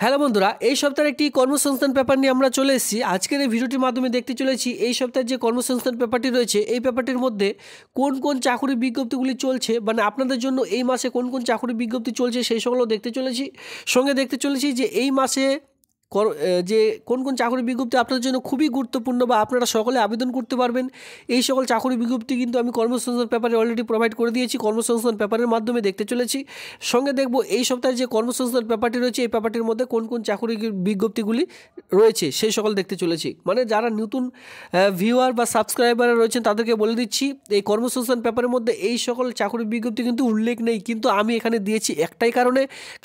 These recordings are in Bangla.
হ্যালো বন্ধুরা, এই সপ্তাহের একটি কর্মসংস্থান পেপার নিয়ে আমরা চলে এসেছি। আজকের এই ভিডিওটির মাধ্যমে দেখতে চলেছি এই সপ্তাহের যে কর্মসংস্থান পেপারটি রয়েছে এই পেপারটির মধ্যে কোন কোন চাকরির বিজ্ঞপ্তিগুলি চলছে, মানে আপনাদের জন্য এই মাসে কোন কোন চাকরির বিজ্ঞপ্তি চলছে সেই সকলও দেখতে চলেছি। সঙ্গে দেখতে চলেছি যে এই মাসে যে কোন কোন চাকরির বিজ্ঞপ্তি আপনাদের জন্য খুবই গুরুত্বপূর্ণ বা আপনারা সকলে আবেদন করতে পারবেন। এই সকল চাকরির বিজ্ঞপ্তি কিন্তু আমি কর্মসংস্থান পেপারে অলরেডি প্রোভাইড করে দিয়েছি, কর্মসংস্থান পেপারের মাধ্যমে দেখতে চলেছি। সঙ্গে দেখব এই সপ্তাহে যে কর্মসংস্থান পেপারটি রয়েছে এই পেপারটির মধ্যে কোন কোন চাকরির বিজ্ঞপ্তিগুলি রয়েছে সেই সকল দেখতে চলেছি। মানে যারা নতুন ভিউয়ার বা সাবস্ক্রাইবার রয়েছেন তাদেরকে বলে দিচ্ছি, এই কর্মসংস্থান পেপারের মধ্যে এই সকল চাকরির বিজ্ঞপ্তি কিন্তু উল্লেখ নেই, কিন্তু আমি এখানে দিয়েছি একটাই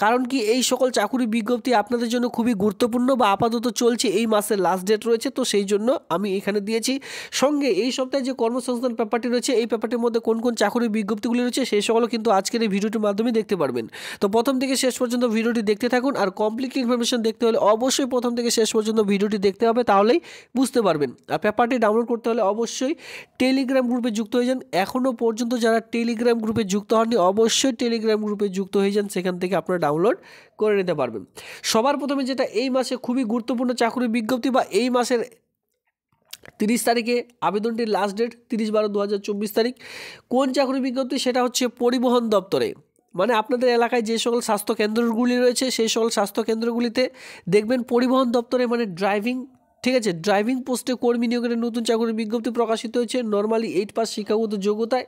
কারণ কি এই সকল চাকরির বিজ্ঞপ্তি আপনাদের জন্য খুবই গুরুত্বপূর্ণ বা আপাতত চলছে, এই মাসের লাস্ট ডেট রয়েছে, তো সেই জন্য আমি এখানে দিয়েছি। সঙ্গে এই সপ্তাহে যে কর্মসংস্থান পেপারটি রয়েছে এই পেপারটির মধ্যে কোন কোন চাকরির বিজ্ঞপ্তিগুলি রয়েছে সেই সকলও কিন্তু আজকের এই ভিডিওটির মাধ্যমে দেখতে পারবেন। তো প্রথম থেকে শেষ পর্যন্ত ভিডিওটি দেখতে থাকুন, আর কমপ্লিট ইনফরমেশন দেখতে হলে অবশ্যই প্রথম থেকে শেষ পর্যন্ত ভিডিওটি দেখতে হবে, তাহলেই বুঝতে পারবেন। আর পেপারটি ডাউনলোড করতে হলে অবশ্যই টেলিগ্রাম গ্রুপে যুক্ত হয়ে যান। এখনও পর্যন্ত যারা টেলিগ্রাম গ্রুপে যুক্ত হননি অবশ্যই টেলিগ্রাম গ্রুপে যুক্ত হয়ে যান, সেখান থেকে আপনারা ডাউনলোড করে নিতে পারবেন। সবার প্রথমে যেটা এই মাসে খুবই গুরুত্বপূর্ণ চাকরির বিজ্ঞপ্তি বা এই মাসের 30 তারিখে আবেদনটির লাস্ট ডেট 30/12/2024 তারিখ, কোন চাকরি বিজ্ঞপ্তি সেটা হচ্ছে পরিবহন দপ্তরে। মানে আপনাদের এলাকায় যে সকল স্বাস্থ্য কেন্দ্রগুলি রয়েছে সেই সকল স্বাস্থ্য কেন্দ্রগুলিতে দেখবেন পরিবহন দপ্তরে মানে ড্রাইভিং, ঠিক আছে, ড্রাইভিং পোস্টে কর্মী নিয়োগের নতুন চাকরির বিজ্ঞপ্তি প্রকাশিত হয়েছে। নর্মালি 8 পাস শিক্ষাগত যোগ্যতায়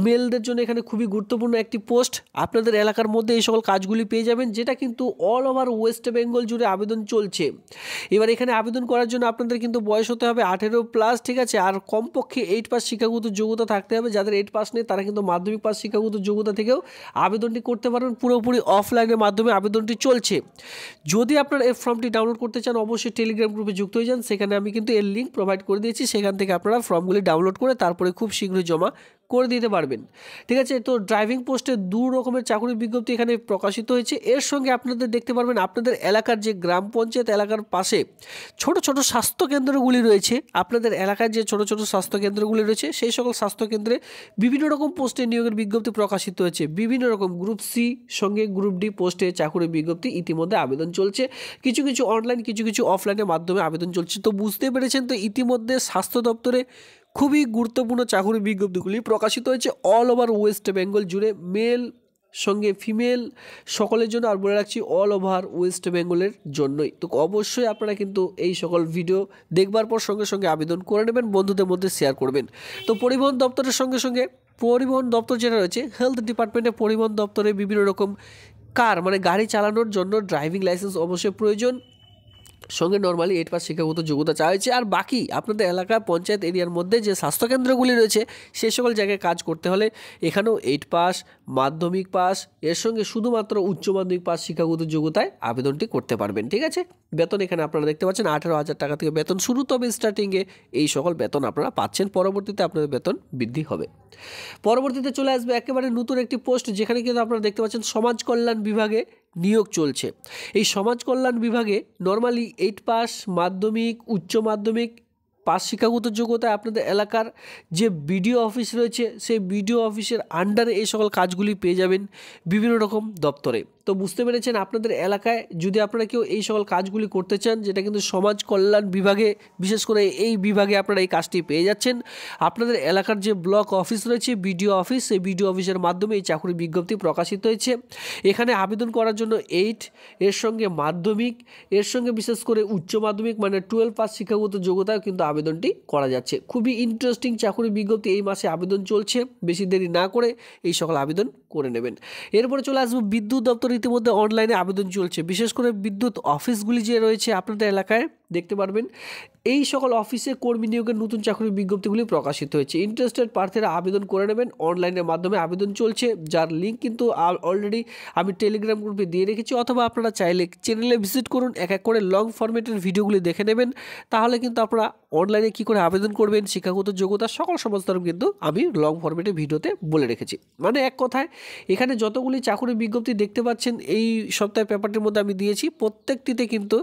মেলদের জন্য এখানে খুবই গুরুত্বপূর্ণ একটি পোস্ট। আপনাদের এলাকার মধ্যে এই সকল কাজগুলি পেয়ে যাবেন, যেটা কিন্তু অল ওভার ওয়েস্ট বেঙ্গল জুড়ে আবেদন চলছে। এবার এখানে আবেদন করার জন্য আপনাদের কিন্তু বয়স হতে হবে 18+, ঠিক আছে, আর কমপক্ষে 8 পাস শিক্ষাগত যোগ্যতা থাকতে হবে। যাদের 8 পাস নেই তারা কিন্তু মাধ্যমিক পাস শিক্ষাগত যোগ্যতা থেকেও আবেদনটি করতে পারবেন। পুরোপুরি অফলাইনের মাধ্যমে আবেদনটি চলছে। যদি আপনারা এই ফর্মটি ডাউনলোড করতে চান অবশ্যই টেলিগ্রাম গ্রুপে যুক্ত হয়ে যান, সেখানে আমি কিন্তু এর লিঙ্ক প্রোভাইড করে দিয়েছি, সেখান থেকে আপনারা ফর্মগুলি ডাউনলোড করে তারপরে খুব শীঘ্রই জমা করে দিতে পারবেন। ঠিক আছে, তো ড্রাইভিং পোস্টে 2 রকমের চাকরির বিজ্ঞপ্তি এখানে প্রকাশিত হয়েছে। এর সঙ্গে আপনাদের দেখতে পারবেন আপনাদের এলাকার যে গ্রাম পঞ্চায়েত এলাকার পাশে ছোট ছোট স্বাস্থ্য কেন্দ্রগুলি রয়েছে, আপনাদের এলাকায় যে ছোট ছোট স্বাস্থ্য কেন্দ্রগুলি রয়েছে সেই সকল স্বাস্থ্য কেন্দ্রে বিভিন্ন রকম পোস্টে নিয়োগের বিজ্ঞপ্তি প্রকাশিত হয়েছে। বিভিন্ন রকম গ্রুপ সি সঙ্গে গ্রুপ ডি পোস্টে চাকরির বিজ্ঞপ্তি ইতিমধ্যে আবেদন চলছে, কিছু কিছু অনলাইন কিছু কিছু অফলাইনের মাধ্যমে আবেদন চলছে। তো বুঝতে পেরেছেন, তো ইতিমধ্যে স্বাস্থ্য দপ্তরে খুবই গুরুত্বপূর্ণ চাকরির বিজ্ঞপ্তিগুলি প্রকাশিত হয়েছে অল ওভার ওয়েস্ট বেঙ্গল জুড়ে, মেল সঙ্গে ফিমেল সকলের জন্য। আর বলে রাখছি অল ওভার ওয়েস্ট বেঙ্গলের জন্যই। তো অবশ্যই আপনারা কিন্তু এই সকল ভিডিও দেখবার পর সঙ্গে সঙ্গে আবেদন করে নেবেন, বন্ধুদের মধ্যে শেয়ার করবেন। তো পরিবহন দপ্তরের সঙ্গে সঙ্গে পরিবহন দপ্তর যেটা রয়েছে হেলথ ডিপার্টমেন্টে পরিবহন দপ্তরে বিভিন্ন রকম কার মানে গাড়ি চালানোর জন্য ড্রাইভিং লাইসেন্স অবশ্যই প্রয়োজন। সঙ্গে নর্মালি 8 পাস শিক্ষাগত যোগ্যতা চাওয়া হয়েছে। আর বাকি আপনাদের এলাকা পঞ্চায়েত এরিয়ার মধ্যে যে স্বাস্থ্যকেন্দ্রগুলি রয়েছে সেই সকল জায়গায় কাজ করতে হলে এখানেও 8 পাস মাধ্যমিক পাস এর সঙ্গে শুধুমাত্র উচ্চ মাধ্যমিক পাস শিক্ষাগত যোগ্যতায় আবেদনটি করতে পারবেন। ঠিক আছে, বেতন এখানে আপনারা দেখতে পাচ্ছেন 18,000 টাকা থেকে বেতন শুরু, তবে স্টার্টিংয়ে এই সকল বেতন আপনারা পাচ্ছেন, পরবর্তীতে আপনাদের বেতন বৃদ্ধি হবে। পরবর্তীতে চলে আসবে একেবারে নতুন একটি পোস্ট, যেখানে কিন্তু আপনারা দেখতে পাচ্ছেন সমাজ কল্যাণ বিভাগে নিয়োগ চলছে। এই সমাজ কল্যাণ বিভাগে নর্মালি 8 পাস মাধ্যমিক উচ্চ মাধ্যমিক পাস শিক্ষাগত যোগ্যতায় আপনাদের এলাকার যে বিডিও অফিস রয়েছে সেই বিডিও অফিসের আন্ডারে এই সকল কাজগুলি পেয়ে যাবেন বিভিন্ন রকম দপ্তরে। তো বুঝতে পেরেছেন, আপনাদের এলাকায় যদি আপনারা কেউ এই সকল কাজগুলি করতে চান, যেটা কিন্তু সমাজ কল্যাণ বিভাগে বিশেষ করে এই বিভাগে আপনারা এই কাজটি পেয়ে যাচ্ছেন। আপনাদের এলাকার যে ব্লক অফিস রয়েছে বিডিও অফিস, সেই বিডিও অফিসের মাধ্যমে এই চাকরির বিজ্ঞপ্তি প্রকাশিত হয়েছে। এখানে আবেদন করার জন্য 8 এর সঙ্গে মাধ্যমিক এর সঙ্গে বিশেষ করে উচ্চ মাধ্যমিক মানে 12 পাস শিক্ষাগত যোগ্যতায় কিন্তু আবেদনটি করা যাচ্ছে। খুবই ইন্টারেস্টিং চাকরির বিজ্ঞপ্তি এই মাসে আবেদন চলছে, বেশি দেরি না করে এই সকল আবেদন করে নেবেন। এরপরে চলে আসবো বিদ্যুৎ দপ্তর, ইতিমধ্যে অনলাইনে আবেদন চলছে। বিশেষ করে বিদ্যুৎ অফিসগুলি যে রয়েছে আপনাদের এলাকায় দেখতে পারবেন এই সকল অফিসে কর্মী নিয়োগের নতুন চাকরির বিজ্ঞপ্তিগুলি প্রকাশিত হয়েছে। ইন্টারেস্টেড প্রার্থীরা আবেদন করে নেবেন, অনলাইনের মাধ্যমে আবেদন চলছে, যার লিঙ্ক কিন্তু অলরেডি আমি টেলিগ্রাম গ্রুপে দিয়ে রেখেছি, অথবা আপনারা চাইলে চ্যানেলে ভিজিট করুন, এক এক করে লং ফরম্যাটের ভিডিওগুলি দেখে নেবেন, তাহলে কিন্তু আপনারা অনলাইনে কী করে আবেদন করবেন শিক্ষাগত যোগ্যতা সকল সমস্ত কিন্তু আমি লং ফরম্যাটের ভিডিওতে বলে রেখেছি। মানে এক কথায় এখানে যতগুলি চাকরির বিজ্ঞপ্তি দেখতে পাচ্ছেন এই সপ্তাহের পেপারটির মধ্যে আমি দিয়েছি, প্রত্যেকটিতে কিন্তু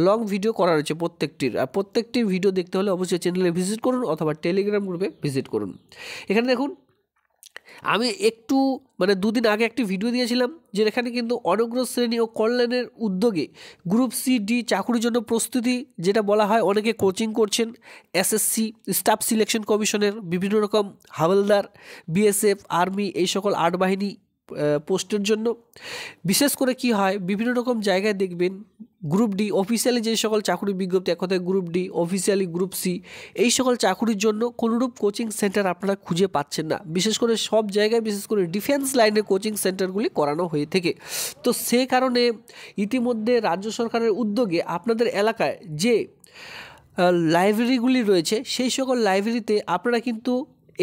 লং ভিডিও করা রয়েছে প্রত্যেকটির। আর প্রত্যেকটি ভিডিও দেখতে হলে অবশ্যই চ্যানেলে ভিজিট করুন অথবা টেলিগ্রাম গ্রুপে ভিজিট করুন। এখানে দেখুন আমি একটু মানে দুদিন আগে একটি ভিডিও দিয়েছিলাম যেখানে কিন্তু অনগ্র শ্রেণী ও কল্যাণের উদ্যোগে গ্রুপ সি ডি চাকুরির জন্য প্রস্তুতি যেটা বলা হয়, অনেকে কোচিং করছেন এসএসসি স্টাফ সিলেকশন কমিশনের বিভিন্ন রকম হাওলদার, বিএসএফ, আর্মি এই সকল আট বাহিনী পোস্টের জন্য। বিশেষ করে কি হয়, বিভিন্ন রকম জায়গায় দেখবেন গ্রুপ ডি অফিসিয়ালি যে সকল চাকুরি বিজ্ঞপ্তি, এক কথায় group D, officially group C, এই সকল চাকুরির জন্য কোনোরূপ কোচিং সেন্টার আপনারা খুঁজে পাচ্ছেন না। বিশেষ করে সব জায়গায়, বিশেষ করে ডিফেন্স লাইনের কোচিং সেন্টারগুলি করানো হয়ে থাকে। তো সে কারণে ইতিমধ্যে রাজ্য সরকারের উদ্যোগে আপনাদের এলাকায় যে লাইব্রেরিগুলি রয়েছে সেই সকল লাইব্রেরিতে আপনারা কিন্তু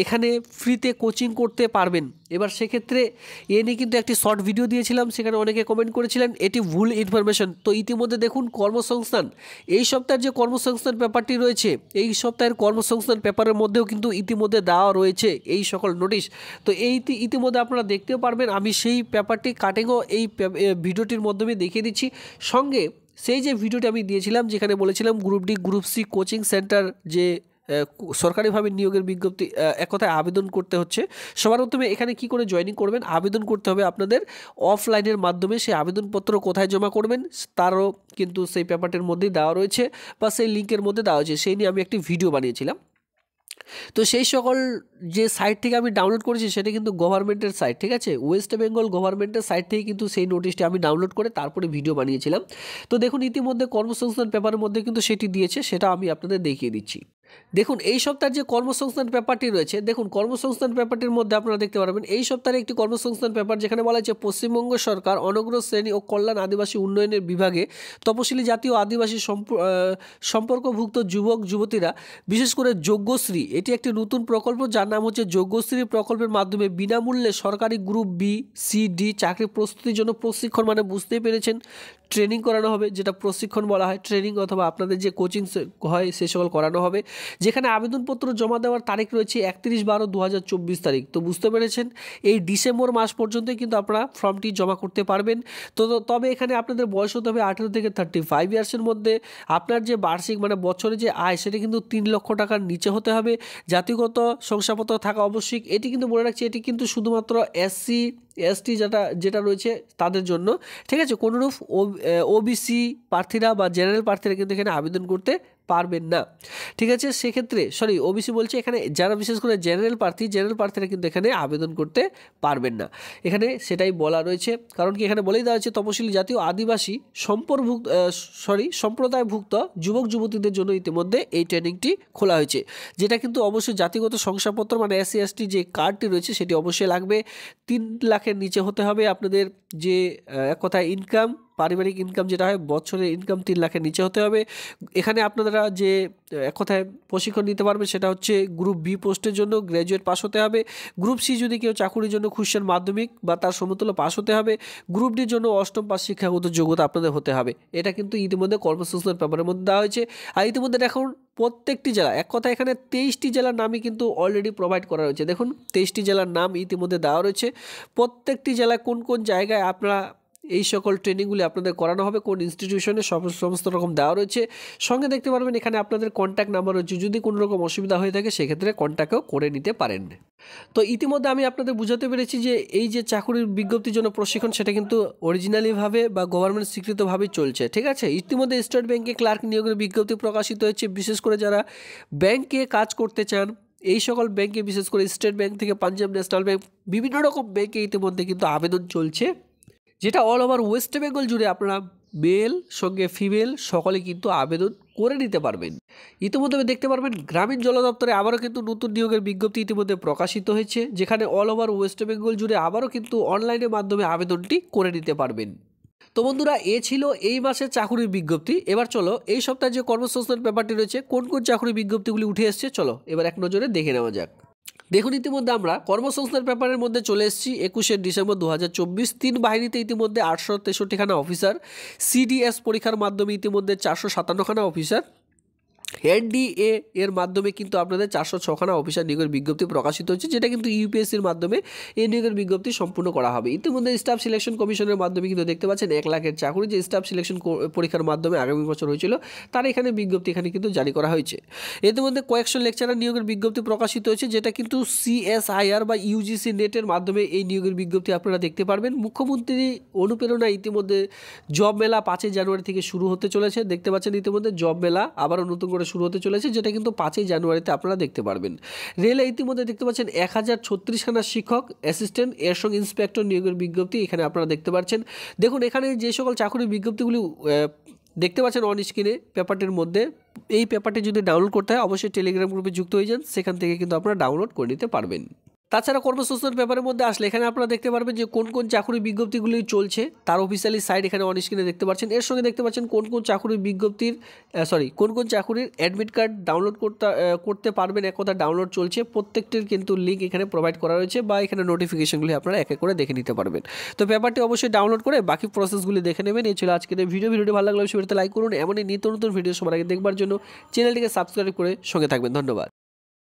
এখানে ফ্রিতে কোচিং করতে পারবেন। এবার সেক্ষেত্রে এ নিয়ে কিন্তু একটি শর্ট ভিডিও দিয়েছিলাম, সেখানে অনেকে কমেন্ট করেছিলেন এটি ভুল ইনফরমেশন। তো ইতিমধ্যে দেখুন কর্মসংস্থান, এই সপ্তাহের যে কর্মসংস্থান পেপারটি রয়েছে, এই সপ্তাহের কর্মসংস্থান পেপারের মধ্যেও কিন্তু ইতিমধ্যে দেওয়া রয়েছে এই সকল নোটিশ। তো ইতিমধ্যে আপনারা দেখতেও পারবেন, আমি সেই পেপারটি কাটিংও এই ভিডিওটির মাধ্যমে দেখিয়ে দিচ্ছি। সঙ্গে সেই যে ভিডিওটি আমি দিয়েছিলাম যেখানে বলেছিলাম group D group C coaching centre যে সরকারিভাবে নিয়োগের বিজ্ঞপ্তি, এক কথায় আবেদন করতে হচ্ছে। সবার প্রথমে এখানে কি করে জয়েনিং করবেন, আবেদন করতে হবে আপনাদের অফলাইনের মাধ্যমে। সেই আবেদনপত্র কোথায় জমা করবেন তারও কিন্তু সেই পেপারটির মধ্যেই দেওয়া রয়েছে বা সেই লিঙ্কের মধ্যে দেওয়া হয়েছে, সেই নিয়ে আমি একটি ভিডিও বানিয়েছিলাম। তো সেই সকল যে সাইট থেকে আমি ডাউনলোড করেছি সেটা কিন্তু গভর্নমেন্টের সাইট, ঠিক আছে, ওয়েস্ট বেঙ্গল গভর্নমেন্টের সাইট থেকে কিন্তু সেই নোটিশটি আমি ডাউনলোড করে তারপরে ভিডিও বানিয়েছিলাম। তো দেখুন ইতিমধ্যে কর্মসংস্থান পেপারের মধ্যে কিন্তু সেটি দিয়েছে, সেটা আমি আপনাদের দেখিয়ে দিচ্ছি। দেখুন এই সপ্তাহের যে কর্মসংস্থান পেপারটি রয়েছে, দেখুন কর্মসংস্থান পেপারটির মধ্যে আপনারা দেখতে পারবেন এই সপ্তাহে একটি কর্মসংস্থান পেপার যেখানে বলা হয়েছে পশ্চিমবঙ্গ সরকার অনগ্র শ্রেণী ও কল্যাণ আদিবাসী উন্নয়নের বিভাগে তপশিলি জাতি ও আদিবাসী সম্পর্কভুক্ত যুবক যুবতীরা, বিশেষ করে যোগ্যশ্রী, এটি একটি নতুন প্রকল্প যার নাম হচ্ছে যোগ্যশ্রী প্রকল্পের মাধ্যমে বিনামূল্যে সরকারি গ্রুপ বি সি ডি চাকরি প্রস্তুতির জন্য প্রশিক্ষণ, মানে বুঝতেই পেরেছেন ট্রেনিং করানো হবে, যেটা প্রশিক্ষণ বলা হয়, ট্রেনিং অথবা আপনাদের যে কোচিং হয় সে সকল করানো হবে। যেখানে আবেদনপত্র জমা দেওয়ার তারিখ রয়েছে 31/12/2024 তারিখ। তো বুঝতে পেরেছেন এই ডিসেম্বর মাস পর্যন্তই কিন্তু আপনারা ফর্মটি জমা করতে পারবেন। তো তবে এখানে আপনাদের বয়স হতে হবে 18 থেকে 35 ইয়ার্সের মধ্যে। আপনার যে বার্ষিক মানে বছরে যে আয় সেটা কিন্তু 3 লক্ষ টাকার নিচে হতে হবে। জাতিগত শংসাপত্র থাকা আবশ্যিক। এটি কিন্তু বলে রাখছি, এটি কিন্তু শুধুমাত্র এসসি এসটি যেটা রয়েছে তাদের জন্য, ঠিক আছে। কোনোরূপ ওবিসি প্রার্থীরা বা জেনারেল প্রার্থীরা কিন্তু এখানে আবেদন করতে পারবেন না, ঠিক আছে। সেক্ষেত্রে ওবিসি বলছে, এখানে যারা বিশেষ করে জেনারেল প্রার্থীরা কিন্তু এখানে আবেদন করতে পারবেন না। এখানে সেটাই বলা রয়েছে, কারণ কি এখানে বলেই দেওয়া হচ্ছে তপশিলি জাতি ও আদিবাসী সম্প্রদায়ভুক্ত যুবক যুবতীদের জন্য ইতিমধ্যে এই ট্রেনিংটি খোলা হয়েছে, যেটা কিন্তু অবশ্যই জাতিগত শংসাপত্র মানে এসসি এসটি যে কার্ডটি রয়েছে সেটি অবশ্যই লাগবে। 3 লাখের নিচে হতে হবে আপনাদের যে এক কথায় ইনকাম, পারিবারিক ইনকাম যেটা হয় বছরের ইনকাম 3 লাখের নিচে হতে হবে। এখানে আপনারা যে এক কথায় প্রশিক্ষণ নিতে পারবে সেটা হচ্ছে গ্রুপ বি পোস্টের জন্য গ্র্যাজুয়েট পাস হতে হবে। গ্রুপ সি যদি কেউ চাকুরির জন্য খুঁজছেন মাধ্যমিক বা তার সমতুল্য পাস হতে হবে। গ্রুপ ডির জন্য অষ্টম পাস শিক্ষাগত যোগ্যতা আপনাদের হতে হবে। এটা কিন্তু ইতিমধ্যে কর্মসংস্থান পেপারের মধ্যে দেওয়া হয়েছে। আর ইতিমধ্যে দেখুন প্রত্যেকটি জেলা, এক কথা এখানে 23টি জেলার নামই কিন্তু অলরেডি প্রোভাইড করা রয়েছে। দেখুন 23টি জেলার নাম ইতিমধ্যে দেওয়া রয়েছে। প্রত্যেকটি জেলায় কোন কোন জায়গায় আপনারা এই সকল ট্রেনিংগুলি আপনাদের করানো হবে, কোন ইনস্টিটিউশনে সমস্ত রকম দেওয়া রয়েছে। সঙ্গে দেখতে পারবেন এখানে আপনাদের কন্ট্যাক্ট নাম্বার রয়েছে, যদি কোনো রকম অসুবিধা হয়ে থাকে সেক্ষেত্রে কন্ট্যাক্টও করে নিতে পারেন। তো ইতিমধ্যে আমি আপনাদের বুঝাতে পেরেছি যে এই যে চাকুরির বিজ্ঞপ্তির জন্য প্রশিক্ষণ সেটা কিন্তু অরিজিনালিভাবে বা গভর্নমেন্ট স্বীকৃতভাবেই চলছে, ঠিক আছে। ইতিমধ্যে স্টেট ব্যাংকে ক্লার্ক নিয়োগের বিজ্ঞপ্তি প্রকাশিত হয়েছে। বিশেষ করে যারা ব্যাংকে কাজ করতে চান, এই সকল ব্যাংকে বিশেষ করে স্টেট ব্যাংক থেকে পাঞ্জাব ন্যাশনাল ব্যাংক, বিভিন্ন রকম ব্যাংকে ইতিমধ্যে কিন্তু আবেদন চলছে, যেটা অল ওভার ওয়েস্ট বেঙ্গল জুড়ে আপনারা মেল সঙ্গে ফিমেল সকলে কিন্তু আবেদন করে নিতে পারবেন। ইতিমধ্যে দেখতে পারবেন গ্রামীণ জল দপ্তরে আবারও কিন্তু নতুন নিয়োগের বিজ্ঞপ্তি ইতিমধ্যে প্রকাশিত হয়েছে, যেখানে অল ওভার ওয়েস্ট বেঙ্গল জুড়ে আবারও কিন্তু অনলাইনের মাধ্যমে আবেদনটি করে নিতে পারবেন। তো বন্ধুরা, এ ছিল এই মাসের চাকুরির বিজ্ঞপ্তি। এবার চলো এই সপ্তাহে যে কর্মসংস্থান পেপারটি রয়েছে কোন কোন চাকুরির বিজ্ঞপ্তিগুলি উঠে এসছে চলো এবার এক নজরে দেখে নেওয়া যাক। দেখুন ইতিমধ্যে আমরা কর্মসংস্থান পেপারের মধ্যে চলে এসেছি 21 ডিসেম্বর 2024। 3 বাহিনীতে ইতিমধ্যে 863খানা অফিসার, সিডিএস পরীক্ষার মাধ্যমে ইতিমধ্যে 457খানা অফিসার, এনডিএ এর মাধ্যমে কিন্তু আপনাদের 406খানা অফিসার নিয়োগের বিজ্ঞপ্তি প্রকাশিত হচ্ছে, যেটা কিন্তু ইউপিএসসির মাধ্যমে এই নিয়োগের বিজ্ঞপ্তি সম্পূর্ণ করা হবে। ইতিমধ্যে স্টাফ সিলেকশন কমিশনের মাধ্যমে কিন্তু দেখতে পাচ্ছেন 1 লাখের চাকরি যে স্টাফ সিলেকশন পরীক্ষার মাধ্যমে আগামী বছর হয়েছিল, তার এখানে বিজ্ঞপ্তি এখানে কিন্তু জারি করা হয়েছে। ইতিমধ্যে কয়েকশো লেকচারার নিয়োগের বিজ্ঞপ্তি প্রকাশিত হয়েছে, যেটা কিন্তু সিএসআইআর বা ইউজিসি নেটের মাধ্যমে এই নিয়োগের বিজ্ঞপ্তি আপনারা দেখতে পারবেন। মুখ্যমন্ত্রী অনুপ্রেরণা ইতিমধ্যে জব মেলা 5 জানুয়ারি থেকে শুরু হতে চলেছে। দেখতে পাচ্ছেন ইতিমধ্যে জব মেলা আবারও নতুন করে শুরু হতে চলেছে, যেটা কিন্তু 5 জানুয়ারিতে আপনারা দেখতে পারবেন। রেলে ইতিমধ্যে দেখতে পাচ্ছেন 1036খানা শিক্ষক, অ্যাসিস্ট্যান্ট, এর সঙ্গে ইন্সপেক্টর নিয়োগের বিজ্ঞপ্তি এখানে আপনারা দেখতে পাচ্ছেন। দেখুন এখানে যে সকল চাকরির বিজ্ঞপ্তিগুলি দেখতে পাচ্ছেন অন স্ক্রিনে পেপারটির মধ্যে, এই পেপারটি যদি ডাউনলোড করতে হয় অবশ্যই টেলিগ্রাম গ্রুপে যুক্ত হয়ে যান, সেখান থেকে কিন্তু আপনারা ডাউনলোড করে নিতে পারবেন। তাছাড়া কর্মসংস্থান পেপারের মধ্যে আসলে এখানে আপনারা দেখতে পারবেন যে কোন কোন চাকরির বিজ্ঞপ্তিগুলি চলছে, তার অফিসিয়ালি সাইট এখানে অন স্ক্রিনে দেখতে পাচ্ছেন। এর সঙ্গে দেখতে পাচ্ছেন কোন কোন চাকরির বিজ্ঞপ্তির কোন কোন চাকরির অ্যাডমিট কার্ড ডাউনলোড করতে পারবেন, এক কথা ডাউনলোড চলছে। প্রত্যেকটির কিন্তু লিঙ্ক এখানে প্রোভাইড করা রয়েছে, বা এখানে নোটিফিকেশনগুলি আপনারা এক এক করে দেখে নিতে পারবেন। তো পেপারটি অবশ্যই ডাউনলোড করে বাকি প্রসেসগুলি দেখে নেবেন। এই ছিল আজকের ভিডিওটি ভালো লাগলে অবশ্যই লাইক করুন। এমনই নিত্য নতুন ভিডিও সবার আগে দেখবার জন্য চ্যানেলটিকে সাবস্ক্রাইব করে সঙ্গে থাকবেন। ধন্যবাদ।